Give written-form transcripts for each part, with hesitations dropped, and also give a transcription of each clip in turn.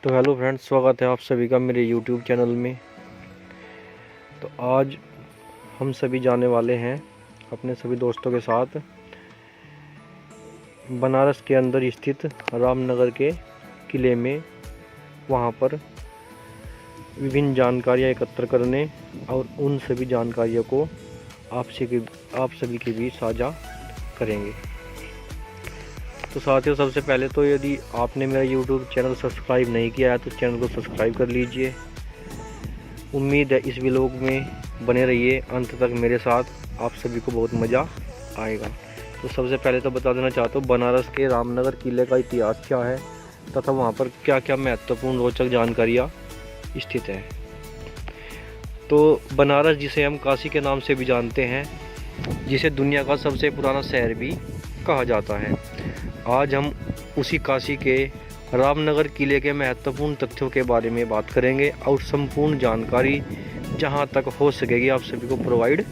तो hello friends, स्वागत है आप सभी का मेरे यूट्यूब चैनल में। तो आज हम सभी जाने वाले हैं अपने सभी दोस्तों के साथ बनारस के अंदर स्थित रामनगर के किले में। वहां पर विभिन्न जानकारियां एकत्र करने और उन सभी जानकारियों को आप सभी के बीच साझा करेंगे। तो साथियों, सबसे पहले तो यदि आपने मेरा YouTube चैनल सब्सक्राइब नहीं किया है तो चैनल को सब्सक्राइब कर लीजिए। उम्मीद है इस व्लॉग में बने रहिए अंत तक मेरे साथ, आप सभी को बहुत मज़ा आएगा। तो सबसे पहले तो बता देना चाहता हूँ बनारस के रामनगर किले का इतिहास क्या है तथा वहाँ पर क्या क्या महत्वपूर्ण रोचक जानकारियाँ स्थित है। तो बनारस, जिसे हम काशी के नाम से भी जानते हैं, जिसे दुनिया का सबसे पुराना शहर भी कहा जाता है, आज हम उसी काशी के रामनगर किले के महत्वपूर्ण तथ्यों के बारे में बात करेंगे और संपूर्ण जानकारी जहां तक हो सकेगी आप सभी को प्रोवाइड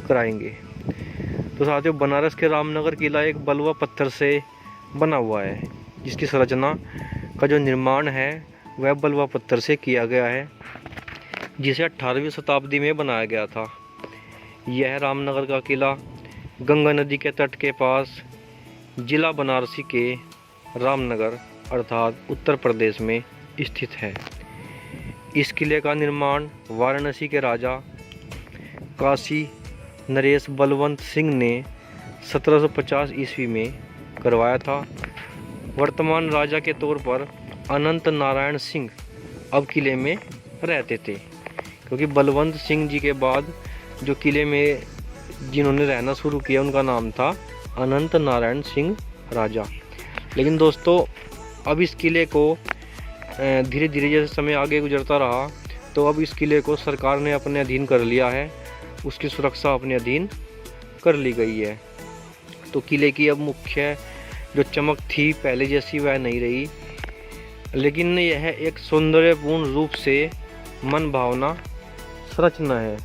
कराएंगे। तो साथियों, बनारस के रामनगर किला एक बलुआ पत्थर से बना हुआ है, जिसकी संरचना का जो निर्माण है वह बलुआ पत्थर से किया गया है, जिसे 18वीं शताब्दी में बनाया गया था। यह रामनगर का किला गंगा नदी के तट के पास जिला बनारसी के रामनगर अर्थात उत्तर प्रदेश में स्थित है। इस किले का निर्माण वाराणसी के राजा काशी नरेश बलवंत सिंह ने 1750 ईस्वी में करवाया था। वर्तमान राजा के तौर पर अनंत नारायण सिंह अब किले में रहते थे, क्योंकि बलवंत सिंह जी के बाद जो किले में जिन्होंने रहना शुरू किया उनका नाम था अनंत नारायण सिंह राजा। लेकिन दोस्तों, अब इस किले को धीरे धीरे जैसे समय आगे गुजरता रहा तो अब इस किले को सरकार ने अपने अधीन कर लिया है, उसकी सुरक्षा अपने अधीन कर ली गई है। तो किले की अब मुख्य जो चमक थी पहले जैसी वह नहीं रही, लेकिन यह एक सौंदर्यपूर्ण रूप से मन भावना संरचना है।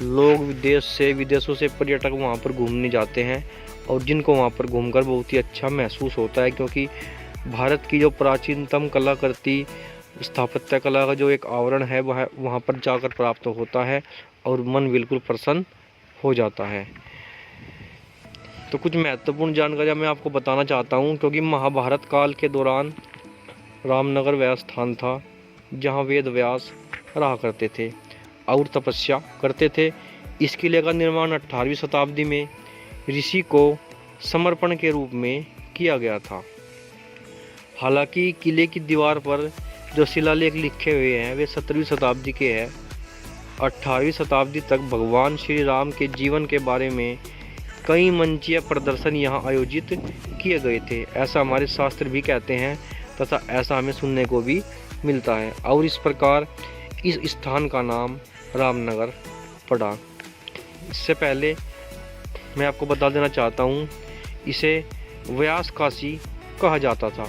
लोग विदेशों से पर्यटक वहाँ पर घूमने जाते हैं और जिनको वहाँ पर घूमकर बहुत ही अच्छा महसूस होता है, क्योंकि भारत की जो प्राचीनतम कलाकृति स्थापत्य कला का जो एक आवरण है वह वहाँ पर जाकर प्राप्त होता है और मन बिल्कुल प्रसन्न हो जाता है। तो कुछ महत्वपूर्ण जानकारियाँ मैं आपको बताना चाहता हूँ, क्योंकि महाभारत काल के दौरान रामनगर वह स्थान था जहाँ वेद व्यास रहा करते थे और तपस्या करते थे। इस किले का निर्माण 18वीं शताब्दी में ऋषि को समर्पण के रूप में किया गया था। हालांकि किले की दीवार पर जो शिलालेख लिखे हुए हैं वे 17वीं शताब्दी के हैं। 18वीं शताब्दी तक भगवान श्री राम के जीवन के बारे में कई मंचीय प्रदर्शन यहाँ आयोजित किए गए थे, ऐसा हमारे शास्त्र भी कहते हैं तथा ऐसा हमें सुनने को भी मिलता है। और इस प्रकार इस स्थान का नाम रामनगर पड़ा। इससे पहले मैं आपको बता देना चाहता हूँ, इसे व्यास काशी कहा जाता था।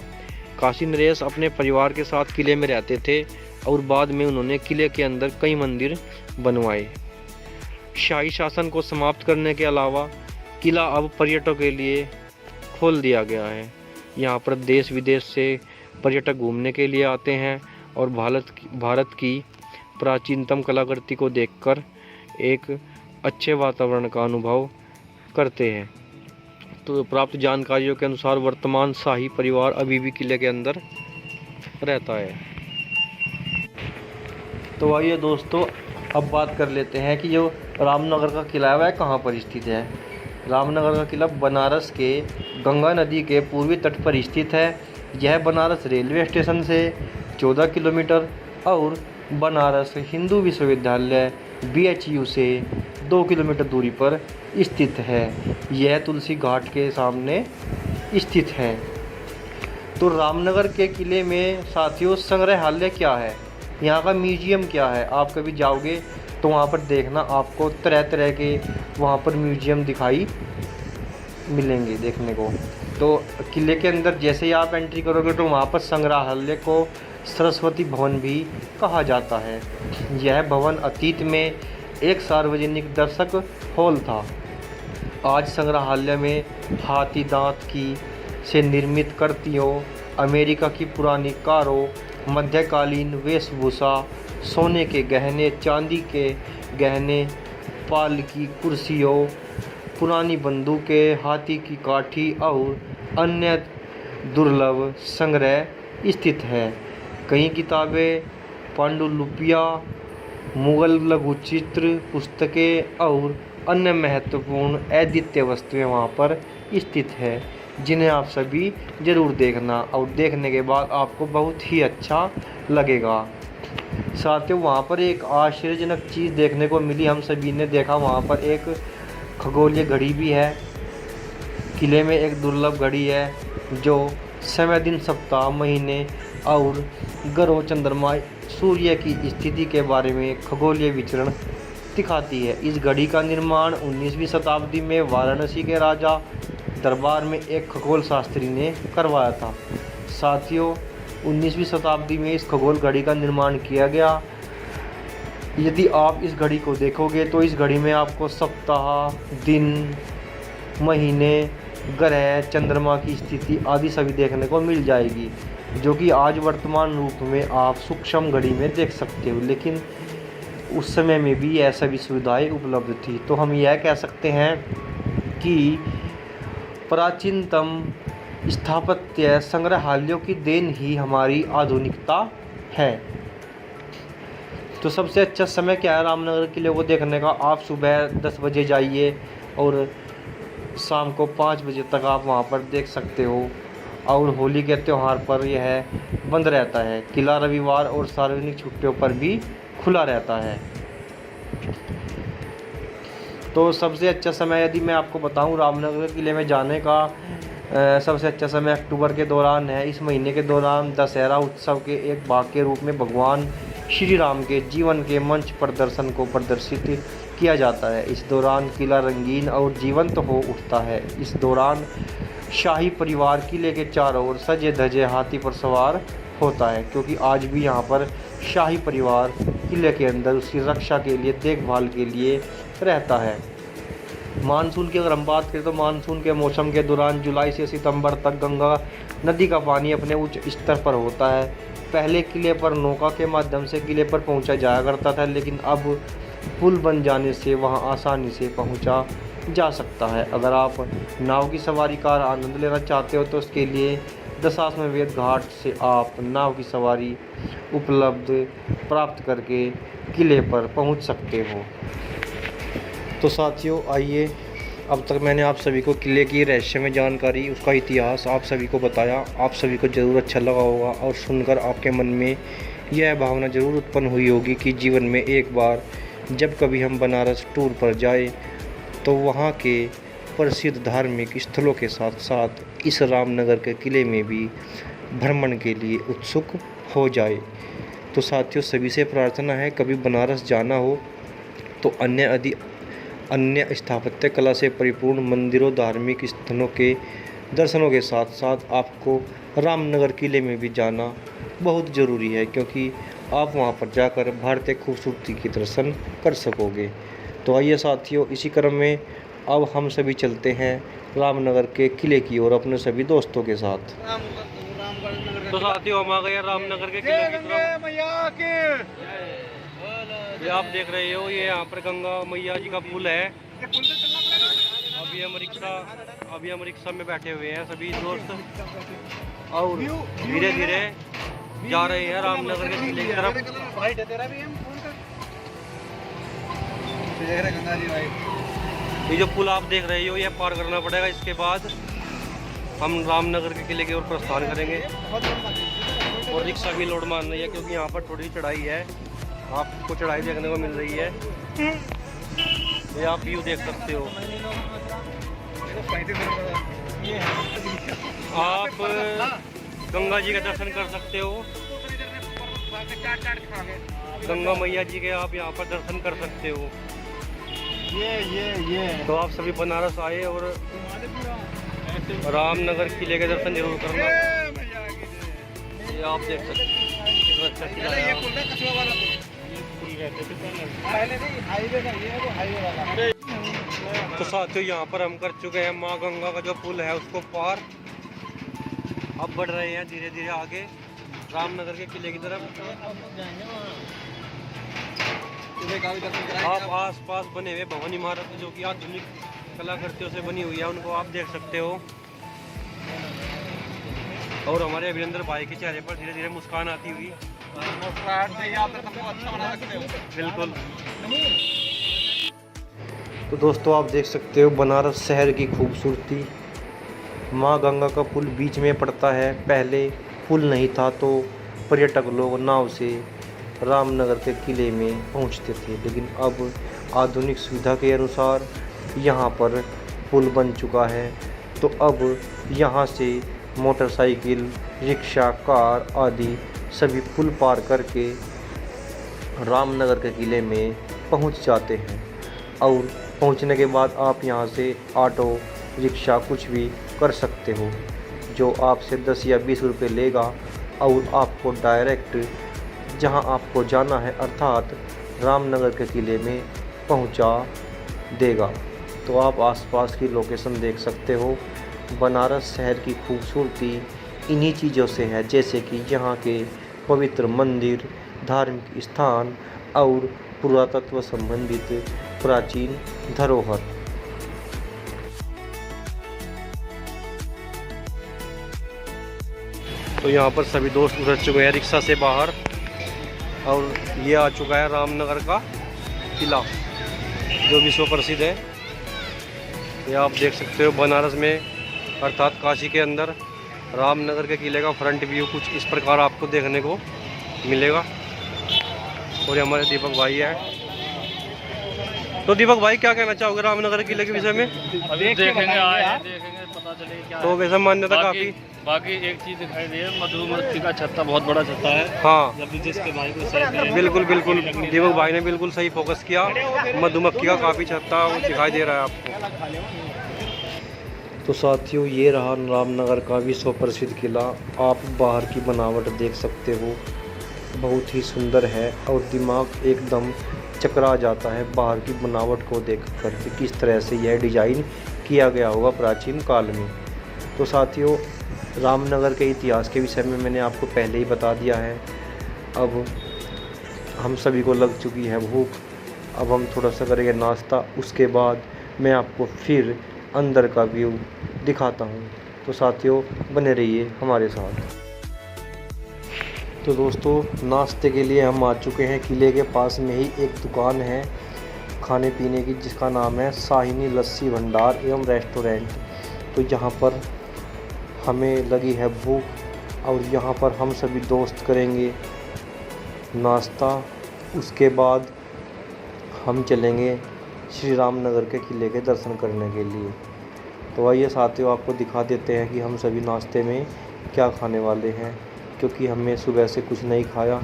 काशी नरेश अपने परिवार के साथ किले में रहते थे और बाद में उन्होंने किले के अंदर कई मंदिर बनवाए। शाही शासन को समाप्त करने के अलावा किला अब पर्यटकों के लिए खोल दिया गया है। यहाँ पर देश विदेश से पर्यटक घूमने के लिए आते हैं और भारत की प्राचीनतम कलाकृति को देखकर एक अच्छे वातावरण का अनुभव करते हैं। तो प्राप्त जानकारियों के अनुसार वर्तमान शाही परिवार अभी भी किले के अंदर रहता है। तो आइए दोस्तों, अब बात कर लेते हैं कि जो रामनगर का किला है वह कहाँ पर स्थित है। रामनगर का किला बनारस के गंगा नदी के पूर्वी तट पर स्थित है। यह बनारस रेलवे स्टेशन से 14 किलोमीटर और बनारस हिंदू विश्वविद्यालय BHU से 2 किलोमीटर दूरी पर स्थित है। यह तुलसी घाट के सामने स्थित है। तो रामनगर के किले में साथियों संग्रहालय क्या है, यहाँ का म्यूजियम क्या है, आप कभी जाओगे तो वहाँ पर देखना आपको तरह तरह के वहाँ पर म्यूजियम दिखाई मिलेंगे देखने को। तो किले के अंदर जैसे ही आप एंट्री करोगे तो वहाँ पर संग्रहालय को सरस्वती भवन भी कहा जाता है। यह भवन अतीत में एक सार्वजनिक दर्शक हॉल था। आज संग्रहालय में हाथी दांत की से निर्मित कृतियों, अमेरिका की पुरानी कारों, मध्यकालीन वेशभूषा, सोने के गहने, चांदी के गहने, पालकी, कुर्सियों, पुरानी बंदूकें, हाथी की काठी और अन्य दुर्लभ संग्रह स्थित है। कई किताबें, पांडुलिपियाँ, मुगल लघुचित्र, पुस्तकें और अन्य महत्वपूर्ण अद्वितीय वस्तुएं वहाँ पर स्थित है, जिन्हें आप सभी ज़रूर देखना और देखने के बाद आपको बहुत ही अच्छा लगेगा। साथियों, वहाँ पर एक आश्चर्यजनक चीज़ देखने को मिली, हम सभी ने देखा वहाँ पर एक खगोलीय घड़ी भी है। किले में एक दुर्लभ घड़ी है जो समय, दिन, सप्ताह, महीने और ग्रहों, चंद्रमा, सूर्य की स्थिति के बारे में खगोलीय विचरण दिखाती है। इस घड़ी का निर्माण 19वीं शताब्दी में वाराणसी के राजा दरबार में एक खगोल शास्त्री ने करवाया था। साथियों, 19वीं शताब्दी में इस खगोल घड़ी का निर्माण किया गया। यदि आप इस घड़ी को देखोगे तो इस घड़ी में आपको सप्ताह, दिन, महीने, ग्रह, चंद्रमा की स्थिति आदि सभी देखने को मिल जाएगी, जो कि आज वर्तमान रूप में आप सूक्ष्म घड़ी में देख सकते हो, लेकिन उस समय में भी यह सभी सुविधाएं उपलब्ध थी। तो हम यह कह सकते हैं कि प्राचीनतम स्थापत्य संग्रहालयों की देन ही हमारी आधुनिकता है। तो सबसे अच्छा समय क्या है रामनगर किले को देखने का? आप सुबह 10 बजे जाइए और शाम को 5 बजे तक आप वहाँ पर देख सकते हो। और होली के त्यौहार पर यह बंद रहता है। किला रविवार और सार्वजनिक छुट्टियों पर भी खुला रहता है। तो सबसे अच्छा समय यदि मैं आपको बताऊं रामनगर किले में जाने का, सबसे अच्छा समय अक्टूबर के दौरान है। इस महीने के दौरान दशहरा उत्सव के एक भाग के रूप में भगवान श्री राम के जीवन के मंच प्रदर्शन को प्रदर्शित किया जाता है। इस दौरान किला रंगीन और जीवंत हो उठता है। इस दौरान शाही परिवार किले के चारों ओर सजे धजे हाथी पर सवार होता है, क्योंकि आज भी यहाँ पर शाही परिवार किले के अंदर उसकी रक्षा के लिए, देखभाल के लिए रहता है। मानसून की अगर हम बात करें तो मानसून के मौसम के दौरान जुलाई से सितंबर तक गंगा नदी का पानी अपने उच्च स्तर पर होता है। पहले किले पर नौका के माध्यम से किले पर पहुंचा जाया करता था, लेकिन अब पुल बन जाने से वहां आसानी से पहुंचा जा सकता है। अगर आप नाव की सवारी का आनंद लेना चाहते हो तो उसके लिए दशाश्वमेध घाट से आप नाव की सवारी उपलब्ध प्राप्त करके किले पर पहुंच सकते हो। तो साथियों, आइए, अब तक मैंने आप सभी को किले की रहस्यमय जानकारी, उसका इतिहास आप सभी को बताया। आप सभी को ज़रूर अच्छा लगा होगा और सुनकर आपके मन में यह भावना ज़रूर उत्पन्न हुई होगी कि जीवन में एक बार जब कभी हम बनारस टूर पर जाए तो वहाँ के प्रसिद्ध धार्मिक स्थलों के साथ साथ इस रामनगर के किले में भी भ्रमण के लिए उत्सुक हो जाए। तो साथियों, सभी से प्रार्थना है कभी बनारस जाना हो तो अन्य स्थापत्य कला से परिपूर्ण मंदिरों, धार्मिक स्थलों के दर्शनों के साथ साथ आपको रामनगर किले में भी जाना बहुत ज़रूरी है, क्योंकि आप वहां पर जाकर भारतीय खूबसूरती की दर्शन कर सकोगे। तो आइए साथियों, इसी क्रम में अब हम सभी चलते हैं रामनगर के किले की ओर अपने सभी दोस्तों के साथ। तो साथियों, हम आ गए रामनगर के किले की तरफ। ये आप देख रहे हो, ये यहाँ पर गंगा मैया जी का पुल है। अभी हम रिक्शा में बैठे हुए हैं सभी दोस्त और धीरे धीरे जा रहे हैं रामनगर के किले की तरफ। ये जो पुल आप देख रहे हो, ये पार करना पड़ेगा। इसके बाद हम रामनगर के किले की ओर प्रस्थान करेंगे। और रिक्शा भी लोड मान रही है, क्योंकि यहाँ पर थोड़ी चढ़ाई है, आपको चढ़ाई देखने को मिल रही है। ये आप व्यू देख सकते हो। आप गंगा जी के दर्शन कर सकते हो, गंगा मैया जी के आप यहाँ पर दर्शन कर सकते हो। तो आप सभी बनारस आए और रामनगर किले के दर्शन जरूर करना। ये आप देख सकते हो, अच्छा किला है। तो साथियों, यहाँ पर हम कर चुके हैं माँ गंगा का जो पुल है उसको पार। अब बढ़ रहे हैं धीरे धीरे आगे। रामनगर के किले की तरफ। आप आस पास बने हुए भवन इमारत जो कि आधुनिक कलाकृतियों से बनी हुई है उनको आप देख सकते हो। और हमारे अभिनंदन भाई के चेहरे पर धीरे धीरे मुस्कान आती हुई। बिल्कुल। तो दोस्तों आप देख सकते हो बनारस शहर की खूबसूरती। माँ गंगा का पुल बीच में पड़ता है। पहले पुल नहीं था तो पर्यटक लोग नाव से रामनगर के किले में पहुंचते थे, लेकिन अब आधुनिक सुविधा के अनुसार यहाँ पर पुल बन चुका है। तो अब यहाँ से मोटरसाइकिल, रिक्शा, कार आदि सभी पुल पार करके रामनगर के किले में पहुँच जाते हैं। और पहुँचने के बाद आप यहाँ से ऑटो, रिक्शा कुछ भी कर सकते हो, जो आपसे 10 या 20 रुपये लेगा और आपको डायरेक्ट जहाँ आपको जाना है अर्थात रामनगर के किले में पहुँचा देगा। तो आप आसपास की लोकेशन देख सकते हो। बनारस शहर की खूबसूरती इन्हीं चीज़ों से है, जैसे कि यहाँ के पवित्र मंदिर, धार्मिक स्थान और पुरातत्व संबंधित प्राचीन धरोहर। तो यहाँ पर सभी दोस्त उतर चुके हैं रिक्शा से बाहर और ये आ चुका है रामनगर का किला जो विश्व प्रसिद्ध है। ये आप देख सकते हो बनारस में अर्थात काशी के अंदर रामनगर के किले का फ्रंट व्यू कुछ इस प्रकार आपको देखने को मिलेगा। और ये हमारे दीपक भाई है। तो दीपक भाई क्या कहना चाहोगे रामनगर किले के विषय में? अभी देखेंगे पता चले क्या। तो वैसे मान्यता काफी। बाकी एक चीज दिखाई दे, मधुमक्खी का छत्ता बहुत बड़ा छत्ता है। हाँ जब जिसके भाई को सही बिल्कुल बिल्कुल दीपक भाई ने बिल्कुल सही फोकस किया। मधुमक्खी का काफ़ी छत्ता दिखाई दे रहा है आपको। तो साथियों ये रहा रामनगर का विश्व प्रसिद्ध किला। आप बाहर की बनावट देख सकते हो, बहुत ही सुंदर है और दिमाग एकदम चकरा जाता है बाहर की बनावट को देख कर कि किस तरह से यह डिज़ाइन किया गया होगा प्राचीन काल में। तो साथियों रामनगर के इतिहास के विषय में मैंने आपको पहले ही बता दिया है। अब हम सभी को लग चुकी है भूख, अब हम थोड़ा सा करेंगे नाश्ता, उसके बाद मैं आपको फिर अंदर का व्यू दिखाता हूँ। तो साथियों बने रहिए हमारे साथ। तो दोस्तों नाश्ते के लिए हम आ चुके हैं। किले के पास में ही एक दुकान है खाने पीने की जिसका नाम है शाहिनी लस्सी भंडार एवं रेस्टोरेंट। तो यहाँ पर हमें लगी है भूख और यहाँ पर हम सभी दोस्त करेंगे नाश्ता। उसके बाद हम चलेंगे श्री रामनगर के किले के दर्शन करने के लिए। तो आइए साथियों आपको दिखा देते हैं कि हम सभी नाश्ते में क्या खाने वाले हैं, क्योंकि हमने सुबह से कुछ नहीं खाया।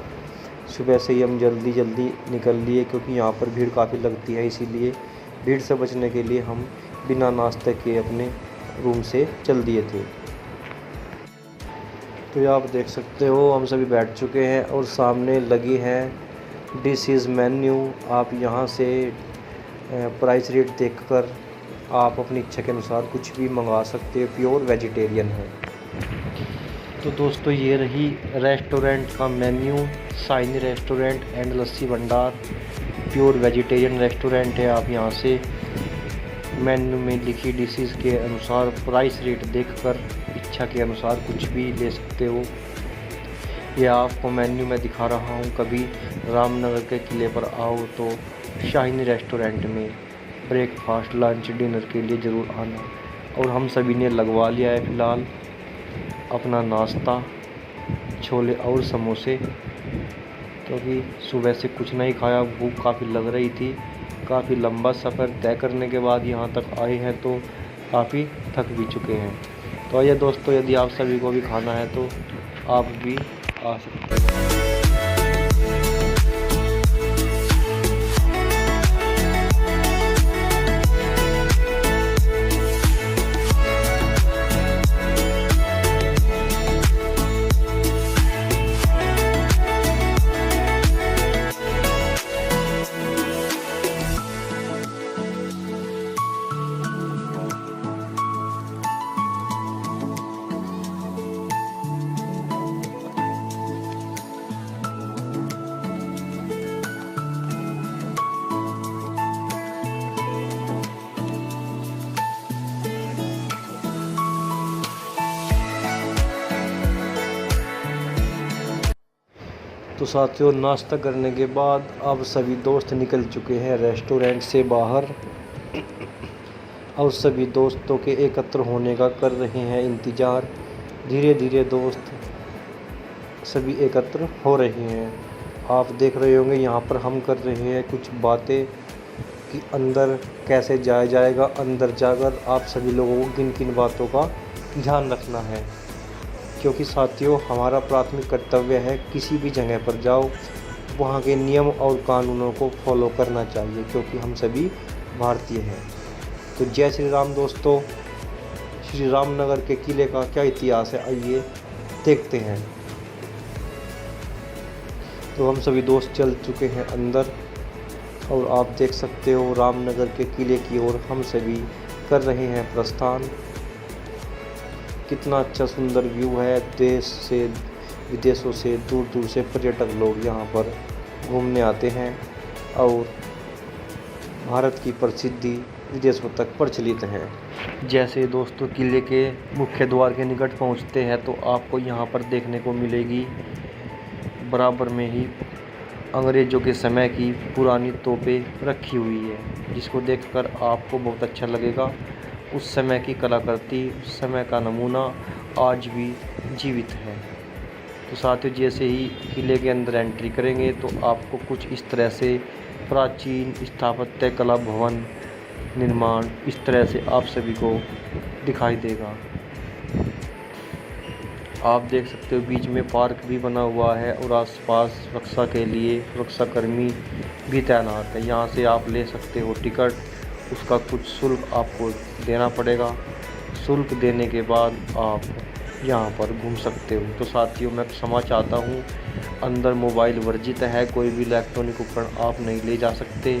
सुबह से ही हम जल्दी निकल लिए क्योंकि यहाँ पर भीड़ काफ़ी लगती है, इसीलिए भीड़ से बचने के लिए हम बिना नाश्ते के अपने रूम से चल दिए थे। तो ये आप देख सकते हो हम सभी बैठ चुके हैं और सामने लगी है डिशेज़ मेन्यू। आप यहाँ से प्राइस रेट देखकर आप अपनी इच्छा के अनुसार कुछ भी मंगा सकते हो। प्योर वेजिटेरियन है। तो दोस्तों ये रही रेस्टोरेंट का मेन्यू। शाइनी रेस्टोरेंट एंड लस्सी भंडार प्योर वेजिटेरियन रेस्टोरेंट है। आप यहाँ से मेन्यू में लिखी डिशेज़ के अनुसार प्राइस रेट देखकर इच्छा के अनुसार कुछ भी ले सकते हो। यह आपको मेन्यू में दिखा रहा हूँ। कभी रामनगर के किले पर आओ तो शाहिनी रेस्टोरेंट में ब्रेकफास्ट, लंच, डिनर के लिए ज़रूर आना। और हम सभी ने लगवा लिया है फ़िलहाल अपना नाश्ता, छोले और समोसे, क्योंकि सुबह से कुछ नहीं खाया, भूख काफ़ी लग रही थी। काफ़ी लंबा सफ़र तय करने के बाद यहाँ तक आए हैं तो काफ़ी थक भी चुके हैं। तो आइए दोस्तों यदि आप सभी को भी खाना है तो आप भी आ सकते हैं। तो साथियों, नाश्ता करने के बाद अब सभी दोस्त निकल चुके हैं रेस्टोरेंट से बाहर और सभी दोस्तों के एकत्र होने का कर रहे हैं इंतज़ार। धीरे धीरे दोस्त सभी एकत्र हो रहे हैं। आप देख रहे होंगे यहाँ पर हम कर रहे हैं कुछ बातें कि अंदर कैसे जाया जाएगा। अंदर जाकर आप सभी लोगों को किन किन बातों का ध्यान रखना है, क्योंकि साथियों हमारा प्राथमिक कर्तव्य है किसी भी जगह पर जाओ वहाँ के नियम और कानूनों को फॉलो करना चाहिए, क्योंकि हम सभी भारतीय हैं। तो जय श्री राम दोस्तों। श्री रामनगर के किले का क्या इतिहास है, आइए देखते हैं। तो हम सभी दोस्त चल चुके हैं अंदर और आप देख सकते हो रामनगर के किले की ओर हम सभी कर रहे हैं प्रस्थान। कितना अच्छा सुंदर व्यू है। देश से विदेशों से दूर दूर से पर्यटक लोग यहाँ पर घूमने आते हैं और भारत की प्रसिद्धि विदेशों तक प्रचलित है। जैसे दोस्तों किले के मुख्य द्वार के निकट पहुँचते हैं तो आपको यहाँ पर देखने को मिलेगी बराबर में ही अंग्रेज़ों के समय की पुरानी तोपें रखी हुई है, जिसको देखकर आपको बहुत अच्छा लगेगा। उस समय की कलाकृति, उस समय का नमूना आज भी जीवित है। तो साथियों, जैसे ही किले के अंदर एंट्री करेंगे तो आपको कुछ इस तरह से प्राचीन स्थापत्य कला भवन निर्माण इस तरह से आप सभी को दिखाई देगा। आप देख सकते हो बीच में पार्क भी बना हुआ है और आसपास सुरक्षा के लिए सुरक्षाकर्मी भी तैनात है। यहाँ से आप ले सकते हो टिकट, उसका कुछ शुल्क आपको देना पड़ेगा। शुल्क देने के बाद आप यहाँ पर घूम सकते हो। तो साथियों, मैं क्षमा चाहता हूँ, अंदर मोबाइल वर्जित है, कोई भी इलेक्ट्रॉनिक उपकरण आप नहीं ले जा सकते।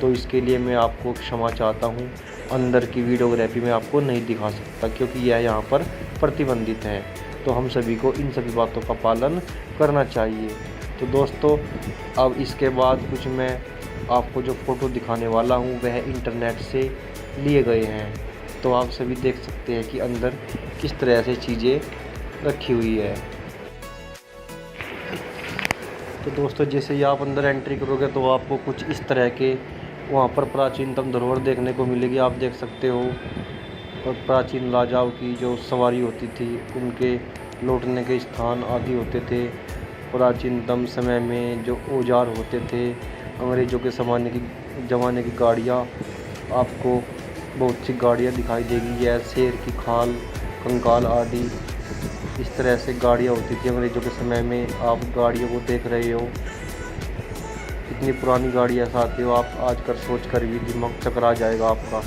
तो इसके लिए मैं आपको क्षमा चाहता हूँ। अंदर की वीडियोग्राफी में आपको नहीं दिखा सकता क्योंकि यह यहाँ पर प्रतिबंधित है। तो हम सभी को इन सभी बातों का पालन करना चाहिए। तो दोस्तों, अब इसके बाद कुछ मैं आपको जो फ़ोटो दिखाने वाला हूँ वह इंटरनेट से लिए गए हैं। तो आप सभी देख सकते हैं कि अंदर किस तरह से चीज़ें रखी हुई है। तो दोस्तों, जैसे ही आप अंदर एंट्री करोगे तो आपको कुछ इस तरह के वहाँ पर प्राचीनतम धरोहर देखने को मिलेगी। आप देख सकते हो और प्राचीन राजाओं की जो सवारी होती थी, उनके लौटने के स्थान आदि होते थे। प्राचीनतम समय में जो औजार होते थे, अंग्रेज़ों के ज़माने की गाड़ियाँ, आपको बहुत सी गाड़ियाँ दिखाई देगी। यह शेर की खाल, कंकाल आदि इस तरह से गाड़ियाँ होती थी अंग्रेज़ों के समय में। आप गाड़ियों को देख रहे हो, इतनी पुरानी गाड़ियाँ साथियों, आप आजकल सोच कर भी दिमाग चकरा जाएगा आपका।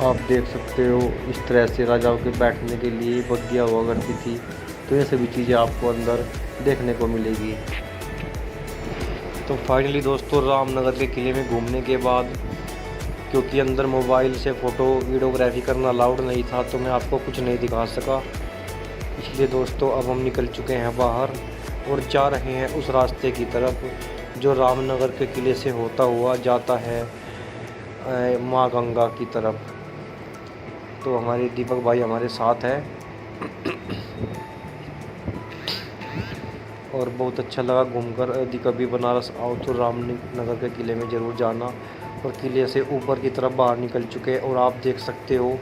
आप देख सकते हो इस तरह से राजाओं के बैठने के लिए बग्गियाँ हुआ करती थी। तो ये सभी चीज़ें आपको अंदर देखने को मिलेगी। तो फाइनली दोस्तों, रामनगर के किले में घूमने के बाद, क्योंकि अंदर मोबाइल से फ़ोटो वीडियोग्राफी करना अलाउड नहीं था, तो मैं आपको कुछ नहीं दिखा सका। इसलिए दोस्तों, अब हम निकल चुके हैं बाहर और जा रहे हैं उस रास्ते की तरफ जो रामनगर के किले से होता हुआ जाता है माँ गंगा की तरफ। तो हमारे दीपक भाई हमारे साथ है और बहुत अच्छा लगा घूमकर। यदि कभी बनारस आओ तो रामनगर के किले में ज़रूर जाना। और किले से ऊपर की तरफ बाहर निकल चुके हैं और आप देख सकते हो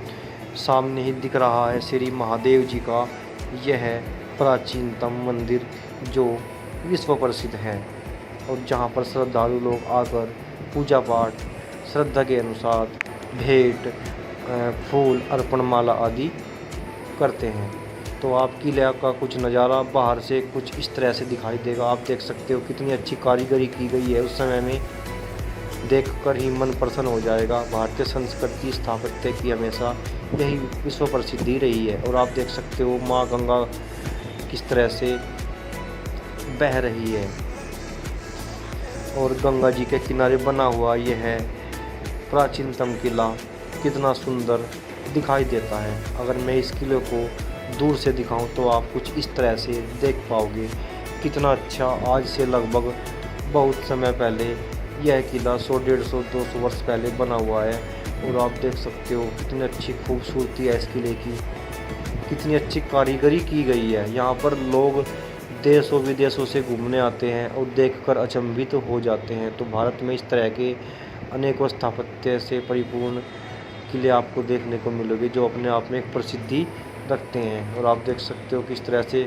सामने ही दिख रहा है श्री महादेव जी का यह प्राचीनतम मंदिर जो विश्व प्रसिद्ध है और जहाँ पर श्रद्धालु लोग आकर पूजा पाठ श्रद्धा के अनुसार भेंट, फूल, अर्पण माला आदि करते हैं। तो आप किले का कुछ नज़ारा बाहर से कुछ इस तरह से दिखाई देगा। आप देख सकते हो कितनी अच्छी कारीगरी की गई है उस समय में, देखकर ही मन प्रसन्न हो जाएगा। भारतीय संस्कृति स्थापत्य की हमेशा यही विश्व प्रसिद्धि रही है। और आप देख सकते हो माँ गंगा किस तरह से बह रही है और गंगा जी के किनारे बना हुआ यह है प्राचीनतम किला कितना सुंदर दिखाई देता है। अगर मैं इस किले को दूर से दिखाऊं तो आप कुछ इस तरह से देख पाओगे कितना अच्छा। आज से लगभग बहुत समय पहले यह किला 100, 150, 200 वर्ष पहले बना हुआ है। और आप देख सकते हो कितनी अच्छी खूबसूरती है इस किले की, कितनी अच्छी कारीगरी की गई है। यहाँ पर लोग देशों विदेशों से घूमने आते हैं और देखकर अचंभित हो जाते हैं। तो भारत में इस तरह के अनेकों स्थापत्य से परिपूर्ण किले आपको देखने को मिलेंगे जो अपने आप में एक प्रसिद्धि रखते हैं। और आप देख सकते हो किस तरह से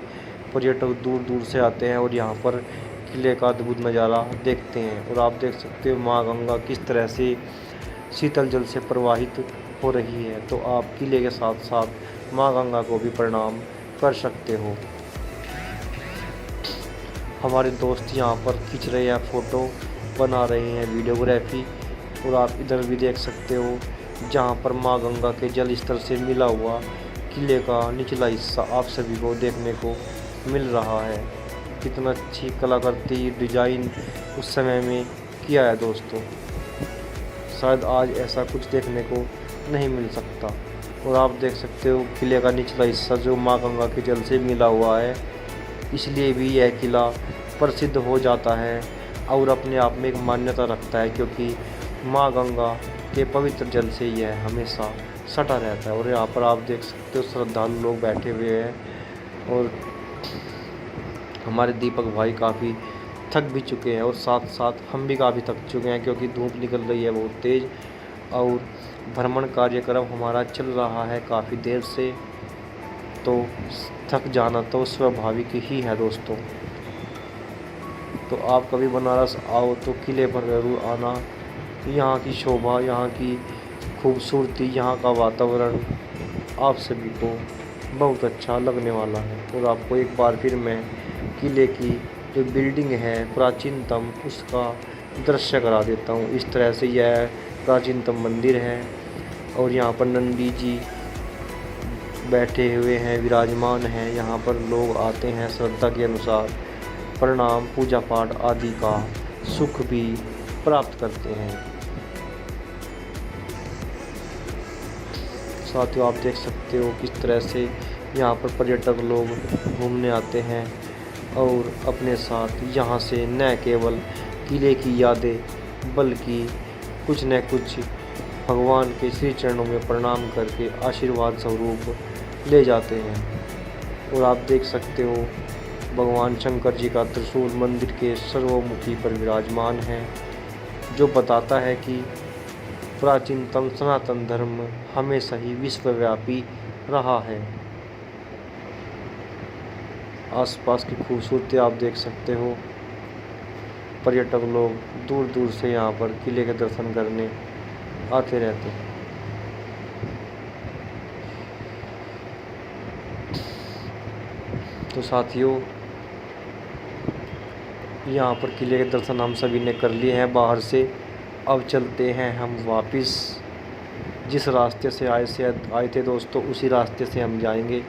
पर्यटक दूर दूर से आते हैं और यहाँ पर किले का अद्भुत नज़ारा देखते हैं। और आप देख सकते हो माँ गंगा किस तरह से शीतल जल से प्रवाहित हो रही है। तो आप किले के साथ साथ माँ गंगा को भी प्रणाम कर सकते हो। हमारे दोस्त यहाँ पर खींच रहे हैं, फ़ोटो बना रहे हैं, वीडियोग्राफी। और आप इधर भी देख सकते हो जहाँ पर माँ गंगा के जल स्तर से मिला हुआ किले का निचला हिस्सा आप सभी को देखने को मिल रहा है। कितना अच्छी कलाकृति डिजाइन उस समय में किया है दोस्तों, शायद आज ऐसा कुछ देखने को नहीं मिल सकता। और आप देख सकते हो किले का निचला हिस्सा जो माँ गंगा के जल से मिला हुआ है, इसलिए भी यह किला प्रसिद्ध हो जाता है और अपने आप में एक मान्यता रखता है, क्योंकि माँ गंगा के पवित्र जल से यह हमेशा सटा रहता है। और यहाँ पर आप देख सकते हो श्रद्धालु लोग बैठे हुए हैं और हमारे दीपक भाई काफ़ी थक भी चुके हैं और साथ साथ हम भी काफ़ी थक चुके हैं, क्योंकि धूप निकल रही है बहुत तेज़ और भ्रमण कार्यक्रम हमारा चल रहा है काफ़ी देर से। तो थक जाना तो स्वाभाविक ही है दोस्तों। तो आप कभी बनारस आओ तो किले पर ज़रूर आना। यहाँ की शोभा, यहाँ की खूबसूरती, यहाँ का वातावरण आप सभी को बहुत अच्छा लगने वाला है। और आपको एक बार फिर मैं किले की जो बिल्डिंग है प्राचीनतम, उसका दृश्य करा देता हूँ। इस तरह से यह प्राचीनतम मंदिर है और यहाँ पर नंदी जी बैठे हुए हैं, विराजमान हैं। यहाँ पर लोग आते हैं श्रद्धा के अनुसार, प्रणाम पूजा पाठ आदि का सुख भी प्राप्त करते हैं। साथियों आप देख सकते हो किस तरह से यहाँ पर पर्यटक लोग घूमने आते हैं और अपने साथ यहाँ से न केवल किले की यादें बल्कि कुछ न कुछ भगवान के श्री चरणों में प्रणाम करके आशीर्वाद स्वरूप ले जाते हैं। और आप देख सकते हो भगवान शंकर जी का त्रिशूल मंदिर के सर्वमुखी पर विराजमान है, जो बताता है कि प्राचीनतम सनातन धर्म हमेशा ही विश्वव्यापी रहा है। आसपास की खूबसूरती आप देख सकते हो। पर्यटक लोग दूर दूर से यहाँ पर किले के दर्शन करने आते रहते हैं। तो साथियों यहाँ पर किले के दर्शन हम सभी ने कर लिए हैं बाहर से। अब चलते हैं हम वापस, जिस रास्ते से आए थे दोस्तों उसी रास्ते से हम जाएंगे।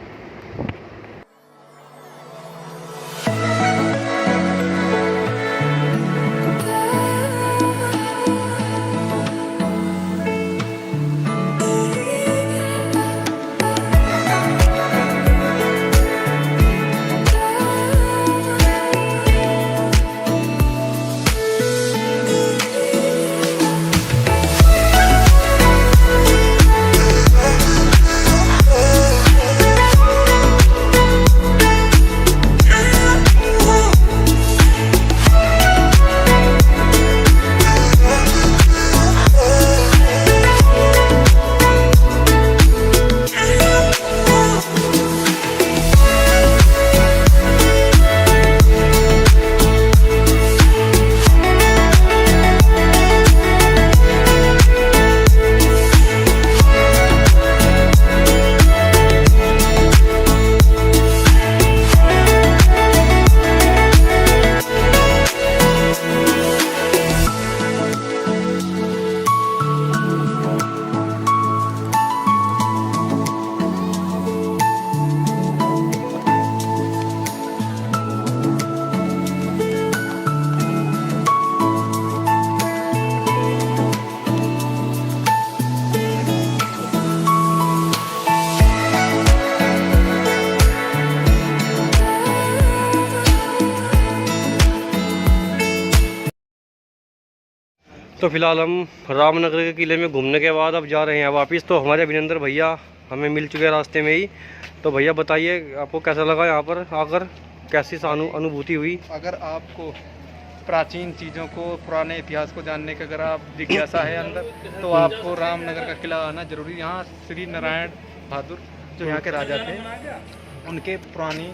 तो फिलहाल हम रामनगर के किले में घूमने के बाद अब जा रहे हैं वापस। तो हमारे अभिनंदन भैया हमें मिल चुके हैं रास्ते में ही। तो भैया बताइए आपको कैसा लगा यहाँ पर आकर? कैसी अनुभूति हुई? अगर आपको प्राचीन चीज़ों को, पुराने इतिहास को जानने का अगर आप जिज्ञासा है अंदर, तो आपको रामनगर का किला आना जरूरी। यहाँ श्री नारायण बहादुर जो यहाँ के राजा थे, उनके पुरानी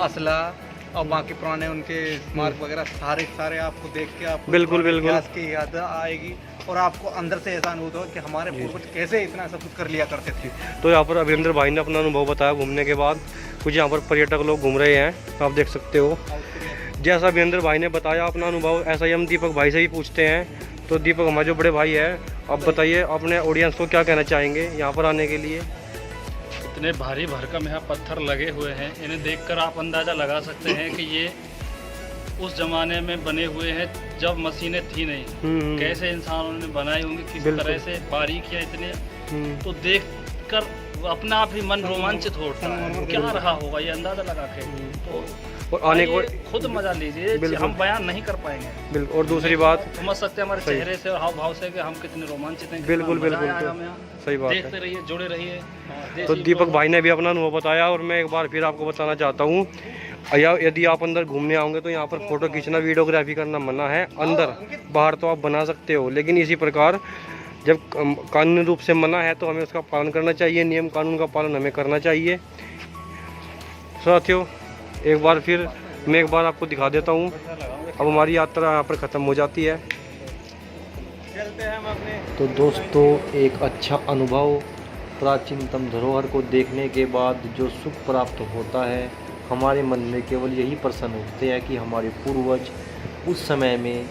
असला और बाकी पुराने उनके स्मारक वगैरह सारे आपको देख के आपको बिल्कुल इतिहास की याद आएगी और आपको अंदर से ऐसा अनुभूत हो कि हमारे पूर्वज कैसे इतना सब कुछ कर लिया करते थे। तो यहाँ पर अभिनंदन भाई ने अपना अनुभव बताया घूमने के बाद। कुछ यहाँ पर पर्यटक लोग घूम रहे हैं, आप देख सकते हो। जैसा अभिनंदन भाई ने बताया अपना अनुभव, ऐसा ही हम दीपक भाई से भी पूछते हैं। तो दीपक हमारे जो बड़े भाई है, आप बताइए अपने ऑडियंस को क्या कहना चाहेंगे यहाँ पर आने के लिए? इतने भारी भरकम यहाँ पत्थर लगे हुए हैं, इन्हें देखकर आप अंदाज़ा लगा सकते हैं कि ये उस ज़माने में बने हुए हैं जब मशीनें थी नहीं। कैसे इंसानों ने बनाई होंगी, किस तरह से बारीकियाँ इतने, तो देखकर अपना आप ही मन रोमांचित हो उठता है। क्या रहा होगा ये अंदाज़ा लगा के। तो और आने को खुद मजा लीजिए, हम बयान नहीं कर पाएंगे। बिल्कुल। और दूसरी बात समझ सकते हैं हमारे चेहरे से और हाव भाव से कि हम कितने रोमांचित हैं। बिल्कुल बिल्कुल, सही बात है। देखते रहिए, जुड़े रहिए। तो दीपक भाई ने भी अपना अनुभव बताया और मैं एक बार फिर आपको बताना चाहता हूँ, यदि आप अंदर घूमने आओगे तो यहाँ पर फ़ोटो खींचना, वीडियोग्राफी करना मना है। अंदर बाहर तो आप बना सकते हो, लेकिन इसी प्रकार जब कानूनी रूप से मना है तो हमें उसका पालन करना चाहिए। नियम कानून का पालन हमें करना चाहिए। साथियों, एक बार फिर मैं एक बार आपको दिखा देता हूँ। अब हमारी यात्रा यहाँ पर ख़त्म हो जाती है। तो दोस्तों, एक अच्छा अनुभव, प्राचीनतम धरोहर को देखने के बाद जो सुख प्राप्त होता है, हमारे मन में केवल यही प्रश्न उठते हैं कि हमारे पूर्वज उस समय में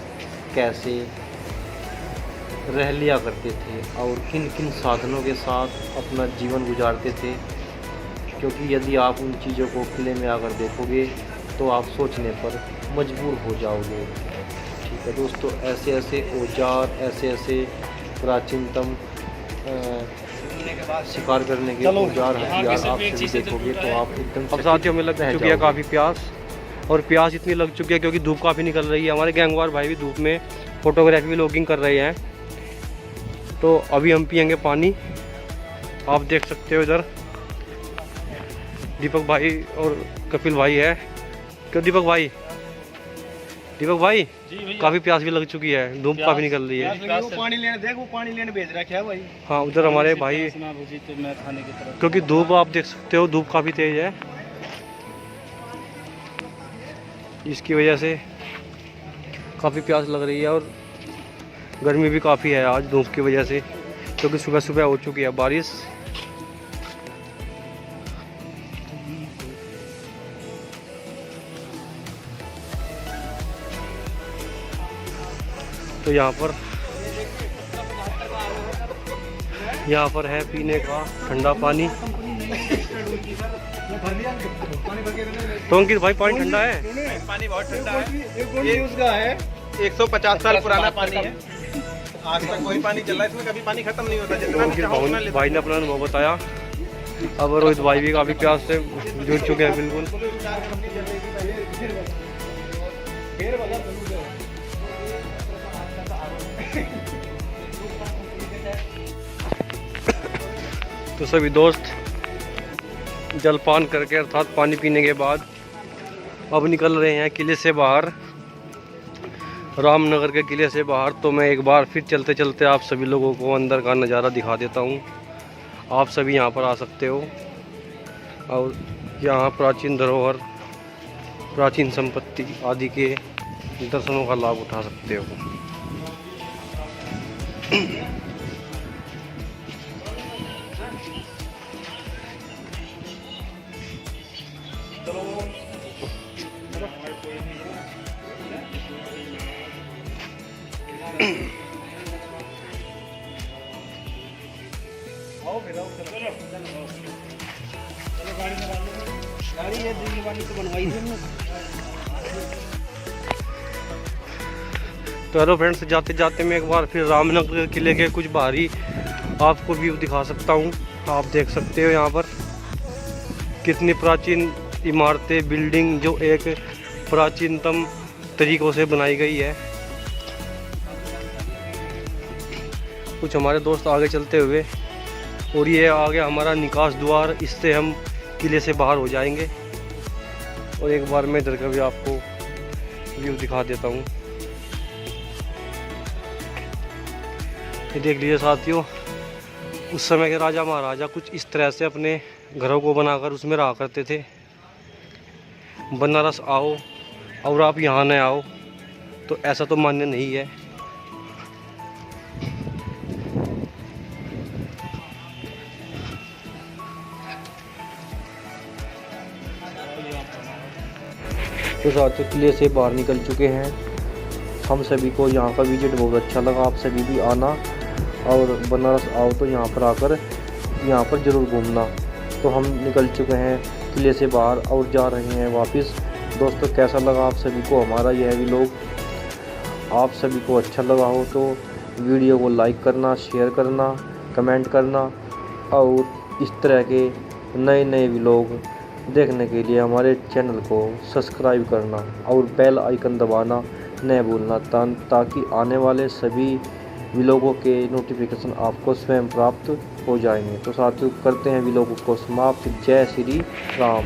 कैसे रह लिया करते थे और किन किन साधनों के साथ अपना जीवन गुजारते थे। क्योंकि यदि आप उन चीज़ों को किले में आकर देखोगे तो आप सोचने पर मजबूर हो जाओगे। ठीक है दोस्तों, ऐसे ऐसे औजार, ऐसे ऐसे प्राचीनतम शिकार करने के औजार, हथियार आप सभी देखोगे तो आप एकदम। अब साथियों, में लग चुकी है काफ़ी प्यास, और प्यास इतनी लग चुकी है क्योंकि धूप काफ़ी निकल रही है। हमारे गैंगवार भाई भी धूप में फोटोग्राफी व्लॉगिंग कर रहे हैं। तो अभी हम पियेंगे पानी। आप देख सकते हो इधर दीपक भाई और कपिल भाई है। क्यों दीपक भाई काफ़ी प्यास भी लग चुकी है, धूप काफ़ी निकल रही है। वो पानी लेने देख, वो पानी लेने भेज रखा है भाई। हाँ, उधर हमारे भाई, क्योंकि धूप आप देख सकते हो, धूप काफ़ी तेज है, इसकी वजह से काफ़ी प्यास लग रही है। और गर्मी भी काफ़ी है आज धूप की वजह से, क्योंकि सुबह सुबह हो चुकी है बारिश। तो यहाँ पर है पीने का ठंडा पानी। तो अंकित भाई, पानी ठंडा है? पानी बहुत ठंडा है। ये उसका है 150 साल पुराना पानी है। आज तक वही पानी चल रहा है, इसमें कभी पानी खत्म नहीं होता। जितना अंकित भाई ने अपना अनुभव बताया। अब रोहित भाई भी काफ़ी प्यास से जुड़ चुके हैं। बिल्कुल। तो सभी दोस्त जलपान करके अर्थात पानी पीने के बाद अब निकल रहे हैं किले से बाहर, रामनगर के किले से बाहर। तो मैं एक बार फिर चलते चलते आप सभी लोगों को अंदर का नज़ारा दिखा देता हूँ। आप सभी यहाँ पर आ सकते हो और यहाँ प्राचीन धरोहर, प्राचीन संपत्ति आदि के दर्शनों का लाभ उठा सकते हो। तो हेलो फ्रेंड्स, जाते जाते मैं एक बार फिर रामनगर किले के कुछ बाहरी आपको व्यू दिखा सकता हूँ। आप देख सकते हो यहाँ पर कितनी प्राचीन इमारतें, बिल्डिंग जो एक प्राचीनतम तरीकों से बनाई गई है। कुछ हमारे दोस्त आगे चलते हुए, और ये आ गया हमारा निकास द्वार, इससे हम किले से बाहर हो जाएंगे। और एक बार मैं इधर का भी आपको व्यू दिखा देता हूँ। ये देख लीजिए साथियों, उस समय के राजा महाराजा कुछ इस तरह से अपने घरों को बनाकर उसमें रहा करते थे। बनारस आओ और आप यहाँ न आओ तो ऐसा तो मान्य नहीं है। तो साथियों किले से बाहर निकल चुके हैं। हम सभी को यहाँ का विजिट बहुत अच्छा लगा। आप सभी भी आना और बनारस आओ तो यहाँ पर आकर यहाँ पर ज़रूर घूमना। तो हम निकल चुके हैं किले से बाहर और जा रहे हैं वापस। दोस्तों कैसा लगा आप सभी को हमारा यह व्लॉग? आप सभी को अच्छा लगा हो तो वीडियो को लाइक करना, शेयर करना, कमेंट करना और इस तरह के नए नए व्लॉग देखने के लिए हमारे चैनल को सब्सक्राइब करना और बेल आइकन दबाना न भूलना, ताकि आने वाले सभी व्लॉगों के नोटिफिकेशन आपको स्वयं प्राप्त हो जाएंगे। तो साथियों करते हैं व्लॉग को समाप्त। जय श्री राम।